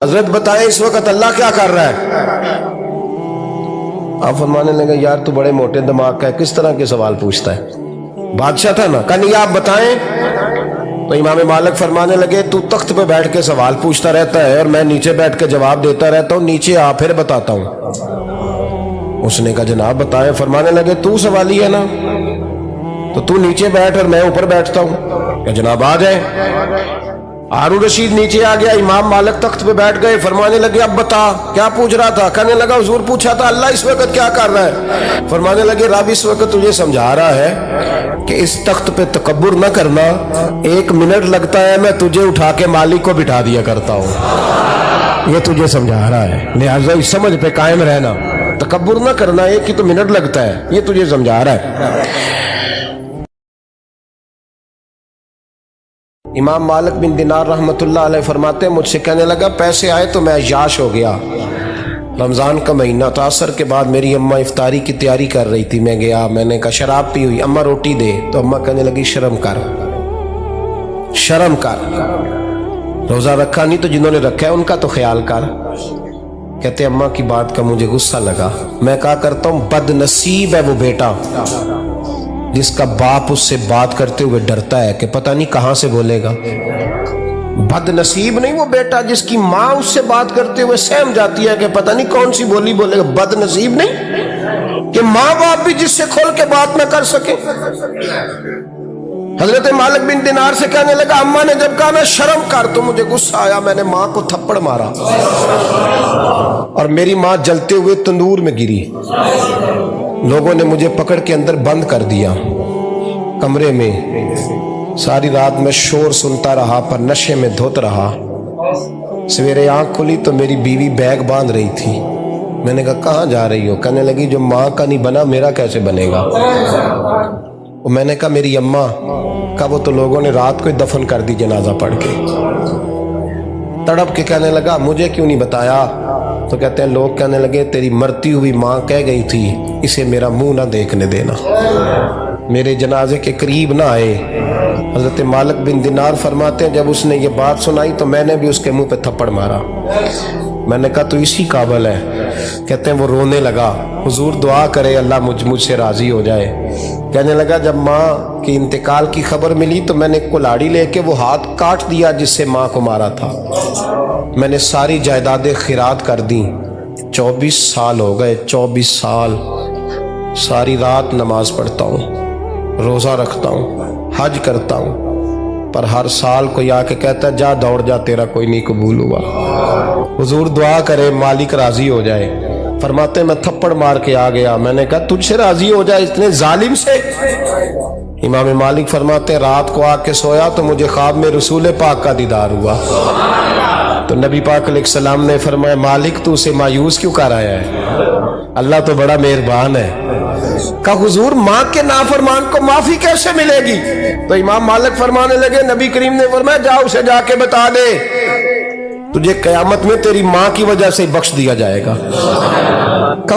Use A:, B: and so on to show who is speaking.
A: حضرت بتائے اس وقت اللہ کیا کر رہا ہے؟ آپ فرمانے لگے یار تو بڑے موٹے دماغ کا ہے، کس طرح کے سوال پوچھتا ہے؟ بادشاہ تھا نا، کہا نہیں آپ بتائیں۔ تو امام مالک فرمانے لگے تو تخت پہ بیٹھ کے سوال پوچھتا رہتا ہے اور میں نیچے بیٹھ کے جواب دیتا رہتا ہوں، نیچے آ پھر بتاتا ہوں۔ اس نے کہا جناب بتائیں۔ فرمانے لگے تو سوالی ہے نا، تو نیچے بیٹھ اور میں اوپر بیٹھتا ہوں۔ کہ جناب آ جائیں۔ ہارون رشید نیچے آ گیا، امام مالک تخت پہ بیٹھ گئے۔ فرمانے لگے اب بتا کیا پوچھ رہا تھا؟ کہنے لگا حضور پوچھا تھا اللہ اس وقت کیا کر رہا ہے؟ فرمانے لگے رب اس وقت تجھے سمجھا رہا ہے کہ اس تخت پہ تکبر نہ کرنا، 1 منٹ لگتا ہے میں تجھے اٹھا کے مالک کو بٹھا دیا کرتا ہوں، یہ تجھے سمجھا رہا ہے، لہٰذا اس سمجھ پہ قائم رہنا، تکبر نہ کرنا، 1 ہی تو منٹ لگتا ہے، یہ تجھے سمجھا رہا ہے۔ امام مالک بن دینار رحمت اللہ علیہ فرماتے ہیں مجھ سے کہنے لگا پیسے آئے تو میں عیاش ہو گیا، رمضان کا مہینہ تھا، عصر کے بعد میری اماں افطاری کی تیاری کر رہی تھی، میں گیا، میں نے کہا شراب پی ہوئی، اماں روٹی دے، تو اماں کہنے لگی شرم کر، شرم کر، روزہ رکھا نہیں تو جنہوں نے رکھا ہے ان کا تو خیال کر۔ کہتے اماں کی بات کا مجھے غصہ لگا، میں کہا کرتا ہوں بد نصیب ہے وہ بیٹا جس کا باپ اس سے بات کرتے ہوئے ڈرتا ہے کہ پتہ نہیں کہاں سے بولے گا۔ بد نصیب نہیں وہ بیٹا جس کی ماں اس سے بات کرتے ہوئے سہم جاتی ہے کہ پتہ نہیں کون سی بولی بولے گا۔ بد نصیب نہیں کہ ماں باپ بھی جس سے کھول کے بات نہ کر سکے۔ حضرت مالک بن دینار سے کہنے لگا اماں نے جب کہا نا شرم کر تو مجھے غصہ آیا، میں نے ماں کو تھپڑ مارا اور میری ماں جلتے ہوئے تندور میں گری، لوگوں نے مجھے پکڑ کے اندر بند کر دیا کمرے میں، ساری رات میں شور سنتا رہا پر نشے میں دھوت رہا۔ سویرے آنکھ کھلی تو میری بیوی بیگ باندھ رہی تھی، میں نے کہا کہاں جا رہی ہو؟ کہنے لگی جو ماں کا نہیں بنا میرا کیسے بنے گا؟ میں نے کہا میری اماں کا، وہ تو لوگوں نے رات کو ہی دفن کر دی جنازہ پڑھ کے۔ تڑپ کے کہنے لگا مجھے کیوں نہیں بتایا؟ تو کہتے ہیں لوگ کہنے لگے تیری مرتی ہوئی ماں کہہ گئی تھی اسے میرا منہ نہ دیکھنے دینا، میرے جنازے کے قریب نہ آئے۔ حضرت مالک بن دینار فرماتے ہیں جب اس نے یہ بات سنائی تو میں نے بھی اس کے منہ پہ تھپڑ مارا، میں نے کہا تو اسی قابل ہے۔ کہتے ہیں وہ رونے لگا، حضور دعا کرے اللہ مجھ سے راضی ہو جائے۔ کہنے لگا جب ماں کی انتقال کی خبر ملی تو میں نے کلاڑی لے کے وہ ہاتھ کاٹ دیا جس سے ماں کو مارا تھا، میں نے ساری جائیدادیں خیرات کر دیں۔ 24 سال ہو گئے، 24 سال ساری رات نماز پڑھتا ہوں، روزہ رکھتا ہوں، حج کرتا ہوں، پر ہر سال کوئی آ کے کہتا ہے جا دوڑ جا تیرا کوئی نہیں قبول ہوا۔ حضور دعا کرے مالک راضی ہو جائے۔ فرماتے میں تھپڑ مار کے آ گیا، میں نے کہا تجھ سے راضی ہو جائے اتنے ظالم سے؟ امام مالک فرماتے رات کو آ کے سویا تو مجھے خواب میں رسول پاک کا دیدار ہوا، تو نبی پاک علیہ السلام نے فرمایا مالک تو اسے مایوس کیوں کر آیا ہے؟ اللہ تو بڑا مہربان ہے۔ کہا حضور ماں کے نافرمان کو معافی کیسے ملے گی؟ تو امام مالک فرمانے لگے نبی کریم نے فرمایا جا اسے جا کے بتا دے تجھے قیامت میں تیری ماں کی وجہ سے بخش دیا جائے گا۔ کہا